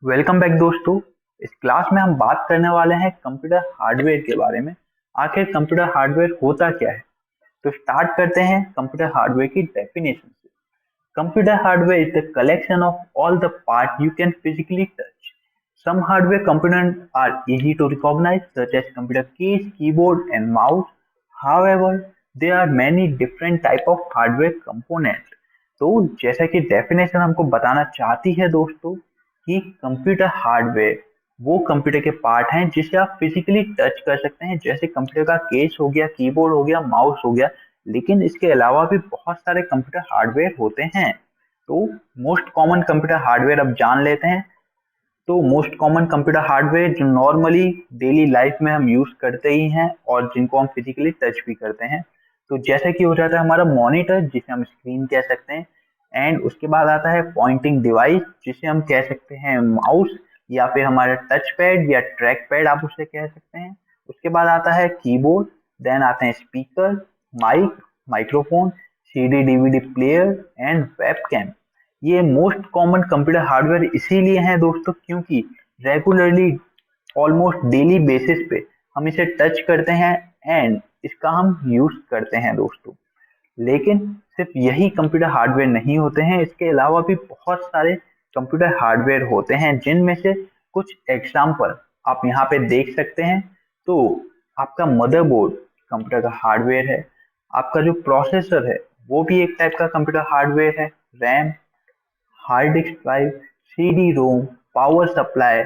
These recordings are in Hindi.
वेलकम बैक दोस्तों। इस क्लास में हम बात करने वाले हैं कंप्यूटर हार्डवेयर के बारे में। आखिर कंप्यूटर हार्डवेयर होता क्या है? तो स्टार्ट करते हैं कंप्यूटर हार्डवेयर की डेफिनेशन से। Computer hardware is the collection of all the part you can physically touch. Some hardware components are easy to recognize, such as computer keys, keyboard, and mouse. However, there are many different type of hardware components. तो जैसा कि डेफिनेशन हमको बताना चाहती है दोस्तों कि कंप्यूटर हार्डवेयर वो कंप्यूटर के पार्ट हैं जिसे आप फिजिकली टच कर सकते हैं, जैसे कंप्यूटर का केस हो गया, कीबोर्ड हो गया, माउस हो गया। लेकिन इसके अलावा भी बहुत सारे कंप्यूटर हार्डवेयर होते हैं। तो मोस्ट कॉमन कंप्यूटर हार्डवेयर अब जान लेते हैं। तो मोस्ट कॉमन कंप्यूटर हार्डवेयर जो नॉर्मली डेली लाइफ में हम यूज करते ही हैं और जिनको हम फिजिकली टच भी करते हैं। तो जैसा कि हो जाता है हमारा मॉनिटर, जिसे हम स्क्रीन कह सकते हैं। एंड उसके बाद आता है पॉइंटिंग डिवाइस, जिसे हम कह सकते हैं माउस, या फिर हमारा टच पैड या ट्रैक पैड आप उसे कह सकते हैं। उसके बाद आता है कीबोर्ड। देन आते हैं speaker, mike, microphone, CD DVD player and webcam. ये मोस्ट कॉमन कंप्यूटर हार्डवेयर इसीलिए हैं दोस्तों क्योंकि रेगुलरली ऑलमोस्ट डेली बेसिस पे हम इसे टच करते हैं एंड इसका हम यूज करते हैं दोस्तों। लेकिन सिर्फ यही कंप्यूटर हार्डवेयर नहीं होते हैं, इसके अलावा भी बहुत सारे कंप्यूटर हार्डवेयर होते हैं, जिनमें से कुछ एग्जाम्पल आप यहाँ पे देख सकते हैं। तो आपका मदरबोर्ड कंप्यूटर का हार्डवेयर है। आपका जो प्रोसेसर है वो भी एक टाइप का कंप्यूटर हार्डवेयर है। RAM, hard disk drive, CD ROM, power supply,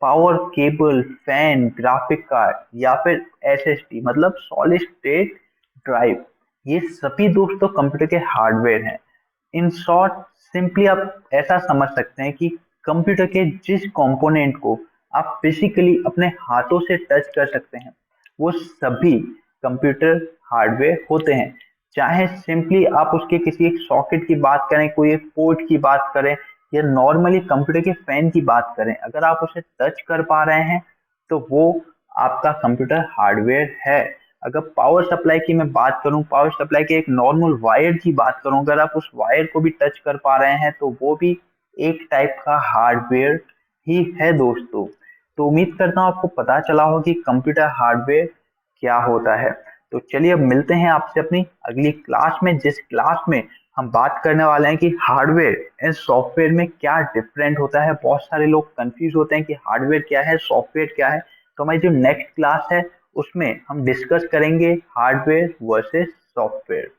power cable, fan, graphic card या फिर एसएसडी मतलब सॉलिड स्टेट ड्राइव, ये सभी दोस्तों कंप्यूटर के हार्डवेयर हैं। इन शॉर्ट, सिंपली आप ऐसा समझ सकते हैं कि कंप्यूटर के जिस कंपोनेंट को आप फिजिकली अपने हाथों से टच कर सकते हैं वो सभी कंप्यूटर हार्डवेयर होते हैं। चाहे सिंपली आप उसके किसी एक सॉकेट की बात करें, कोई एक पोर्ट की बात करें, या नॉर्मली कंप्यूटर के फैन की बात करें, अगर आप उसे टच कर पा रहे हैं तो वो आपका कंप्यूटर हार्डवेयर है। अगर पावर सप्लाई की मैं बात करूं, पावर सप्लाई के एक नॉर्मल वायर की बात करूं, अगर आप उस वायर को भी टच कर पा रहे हैं तो वो भी एक टाइप का हार्डवेयर ही है दोस्तों। तो उम्मीद करता हूं आपको पता चला हो कि कंप्यूटर हार्डवेयर क्या होता है। तो चलिए अब मिलते हैं आपसे अपनी अगली क्लास में, जिस क्लास में हम बात करने वाले हैं कि हार्डवेयर एंड सॉफ्टवेयर में क्या डिफरेंट होता है। बहुत सारे लोग कंफ्यूज होते हैं कि हार्डवेयर क्या है, सॉफ्टवेयर क्या है। तो हमारी जो नेक्स्ट क्लास है उसमें हम डिस्कस करेंगे हार्डवेयर वर्सेस सॉफ्टवेयर।